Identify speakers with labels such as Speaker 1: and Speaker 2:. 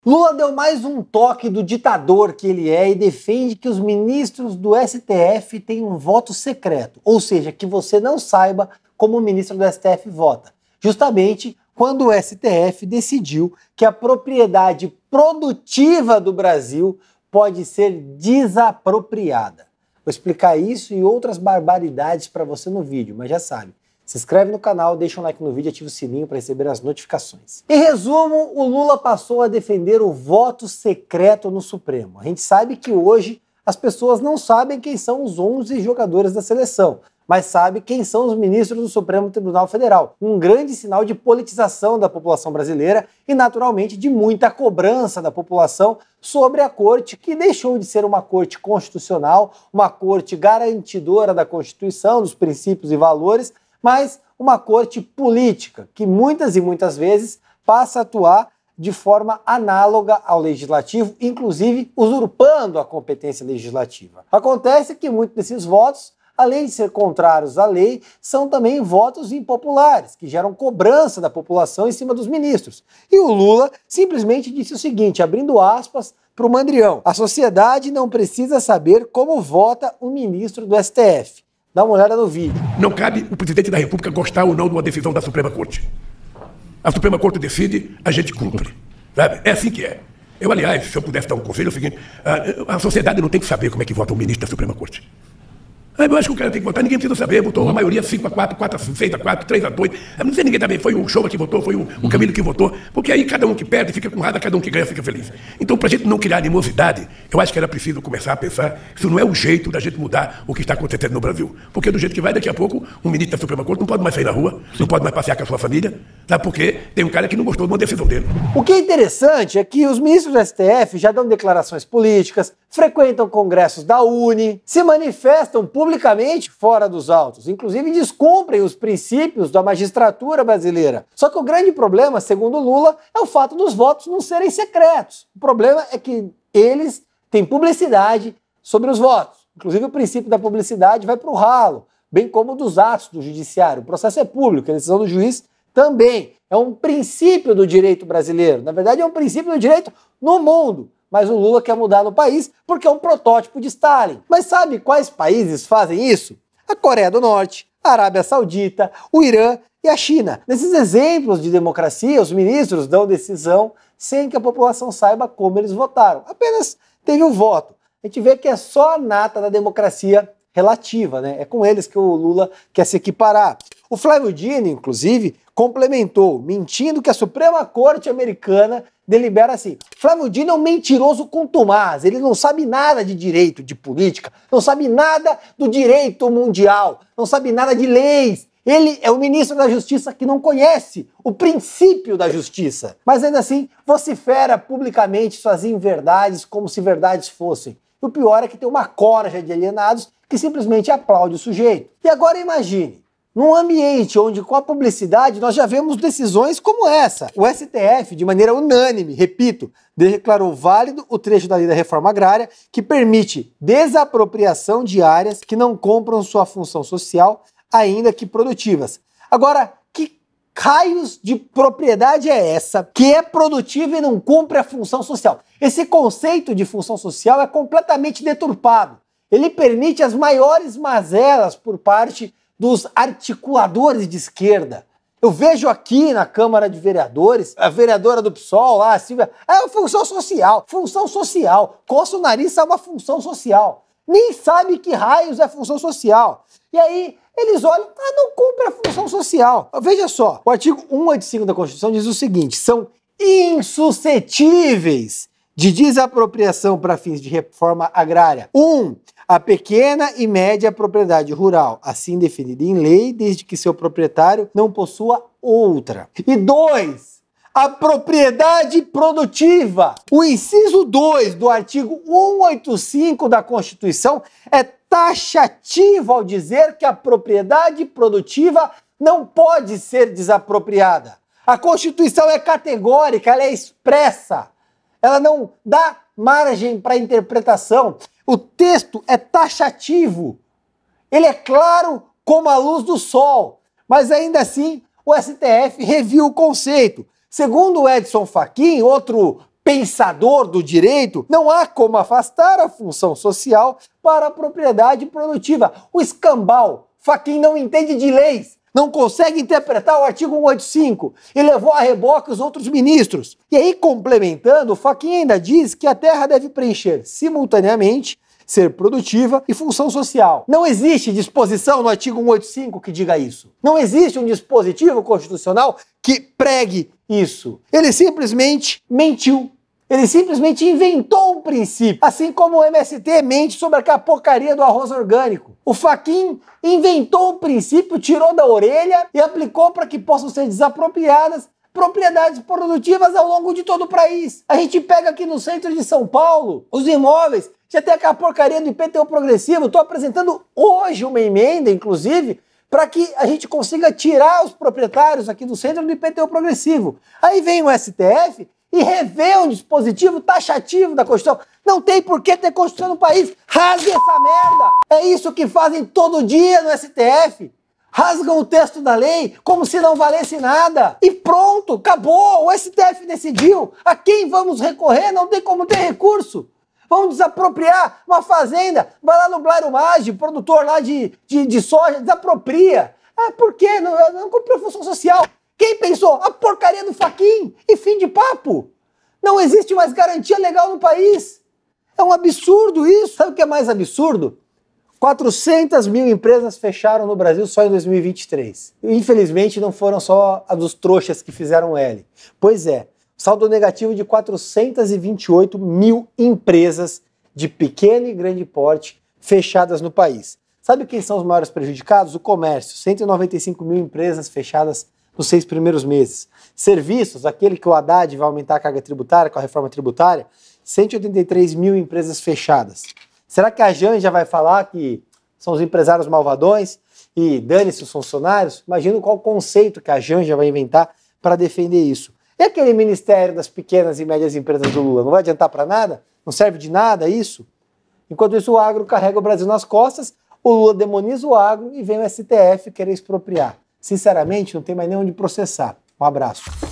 Speaker 1: Lula deu mais um toque do ditador que ele é e defende que os ministros do STF têm um voto secreto, ou seja, que você não saiba como o ministro do STF vota, justamente quando o STF decidiu que a propriedade produtiva do Brasil pode ser desapropriada. Vou explicar isso e outras barbaridades para você no vídeo, mas já sabe. Se inscreve no canal, deixa um like no vídeo e ativa o sininho para receber as notificações. Em resumo, o Lula passou a defender o voto secreto no Supremo. A gente sabe que hoje as pessoas não sabem quem são os 11 jogadores da seleção, mas sabe quem são os ministros do Supremo Tribunal Federal. Um grande sinal de politização da população brasileira e, naturalmente, de muita cobrança da população sobre a corte, que deixou de ser uma corte constitucional, uma corte garantidora da Constituição, dos princípios e valores, mas uma corte política, que muitas e muitas vezes passa a atuar de forma análoga ao legislativo, inclusive usurpando a competência legislativa. Acontece que muitos desses votos, além de ser contrários à lei, são também votos impopulares, que geram cobrança da população em cima dos ministros. E o Lula simplesmente disse o seguinte, abrindo aspas para o Mandrião: a sociedade não precisa saber como vota o ministro do STF. Dá uma olhada no vídeo.
Speaker 2: Não cabe o presidente da República gostar ou não de uma decisão da Suprema Corte. A Suprema Corte decide, a gente cumpre. Sabe? É assim que é. Eu, aliás, se eu pudesse dar um conselho, é o seguinte: a sociedade não tem que saber como é que vota o ministro da Suprema Corte. Eu acho que o cara tem que votar, ninguém precisa saber, votou a maioria 5-4, 4-6-4, 3-2, não sei ninguém também, foi o Showa que votou, foi o Camilo que votou, porque aí cada um que perde fica com raiva, cada um que ganha fica feliz. Então, pra gente não criar animosidade, eu acho que era preciso começar a pensar se não é o jeito da gente mudar o que está acontecendo no Brasil. Porque do jeito que vai, daqui a pouco, um ministro da Suprema Corte não pode mais sair na rua, não pode mais passear com a sua família, sabe por quê? Tem um cara que não gostou de uma decisão dele.
Speaker 1: O que é interessante é que os ministros do STF já dão declarações políticas, frequentam congressos da UNE, se manifestam publicamente fora dos autos, inclusive descumprem os princípios da magistratura brasileira. Só que o grande problema, segundo Lula, é o fato dos votos não serem secretos. O problema é que eles têm publicidade sobre os votos. Inclusive o princípio da publicidade vai para o ralo, bem como dos atos do judiciário. O processo é público, a decisão do juiz também. É um princípio do direito brasileiro. Na verdade, é um princípio do direito no mundo. Mas o Lula quer mudar no país porque é um protótipo de Stalin. Mas sabe quais países fazem isso? A Coreia do Norte, a Arábia Saudita, o Irã e a China. Nesses exemplos de democracia, os ministros dão decisão sem que a população saiba como eles votaram. Apenas teve um voto. A gente vê que é só a nata da democracia relativa, né? É com eles que o Lula quer se equiparar. O Flávio Dino, inclusive, complementou, mentindo que a Suprema Corte americana delibera assim: Flávio Dino é um mentiroso contumaz, ele não sabe nada de direito, de política, não sabe nada do direito mundial, não sabe nada de leis. Ele é o ministro da Justiça que não conhece o princípio da justiça. Mas ainda assim, vocifera publicamente suas inverdades como se verdades fossem. E o pior é que tem uma corja de alienados que simplesmente aplaude o sujeito. E agora imagine, num ambiente onde com a publicidade nós já vemos decisões como essa. O STF, de maneira unânime, repito, declarou válido o trecho da lei da reforma agrária que permite desapropriação de áreas que não compram sua função social, ainda que produtivas. Agora, que raios de propriedade é essa que é produtiva e não cumpre a função social? Esse conceito de função social é completamente deturpado. Ele permite as maiores mazelas por parte dos articuladores de esquerda. Eu vejo aqui na Câmara de Vereadores, a vereadora do PSOL lá, a Silvia, função social. Função social. Coça o nariz, é uma função social. Nem sabe que raios é função social. E aí eles olham, não cumpre a função social. Veja só, o artigo 185 da Constituição diz o seguinte: são insuscetíveis de desapropriação para fins de reforma agrária. 1. A pequena e média propriedade rural, assim definida em lei, desde que seu proprietário não possua outra. E 2. A propriedade produtiva. O inciso 2 do artigo 185 da Constituição é taxativo ao dizer que a propriedade produtiva não pode ser desapropriada. A Constituição é categórica, ela é expressa. Ela não dá margem para interpretação. O texto é taxativo. Ele é claro como a luz do sol. Mas ainda assim, o STF reviu o conceito. Segundo o Edson Fachin, outro pensador do direito, não há como afastar a função social para a propriedade produtiva. O escambau, Fachin não entende de leis, não consegue interpretar o artigo 185 e levou a reboque os outros ministros. E aí, complementando, o Fachin ainda diz que a terra deve preencher simultaneamente ser produtiva e função social. Não existe disposição no artigo 185 que diga isso. Não existe um dispositivo constitucional que pregue isso. Ele simplesmente mentiu. Ele simplesmente inventou um princípio, assim como o MST mente sobre aquela porcaria do arroz orgânico. O Fachin inventou um princípio, tirou da orelha e aplicou para que possam ser desapropriadas propriedades produtivas ao longo de todo o país. A gente pega aqui no centro de São Paulo, os imóveis, já tem aquela porcaria do IPTU progressivo. Estou apresentando hoje uma emenda, inclusive, para que a gente consiga tirar os proprietários aqui do centro do IPTU progressivo. Aí vem o STF e revê um dispositivo taxativo da Constituição. Não tem por que ter Constituição no país. Rasgue essa merda! É isso que fazem todo dia no STF. Rasgam o texto da lei como se não valesse nada. E pronto, acabou. O STF decidiu. A quem vamos recorrer? Não tem como ter recurso. Vamos desapropriar uma fazenda. Vai lá no Blairo Maggi, produtor lá de soja, desapropria. Ah, por quê? Não cumpriu a função social. Quem pensou? A porcaria do Fachin. E fim de papo. Não existe mais garantia legal no país. É um absurdo isso. Sabe o que é mais absurdo? 400 mil empresas fecharam no Brasil só em 2023. E, infelizmente, não foram só as dos trouxas que fizeram L. Pois é, saldo negativo de 428 mil empresas de pequeno e grande porte fechadas no país. Sabe quem são os maiores prejudicados? O comércio, 195 mil empresas fechadas nos 6 primeiros meses. Serviços, aquele que o Haddad vai aumentar a carga tributária com a reforma tributária, 183 mil empresas fechadas. Será que a Janja vai falar que são os empresários malvadões e dane-se os funcionários? Imagina qual conceito que a Janja vai inventar para defender isso. E aquele Ministério das Pequenas e Médias Empresas do Lula? Não vai adiantar para nada? Não serve de nada isso? Enquanto isso, o agro carrega o Brasil nas costas, o Lula demoniza o agro e vem o STF querer expropriar. Sinceramente, não tem mais nem onde processar. Um abraço.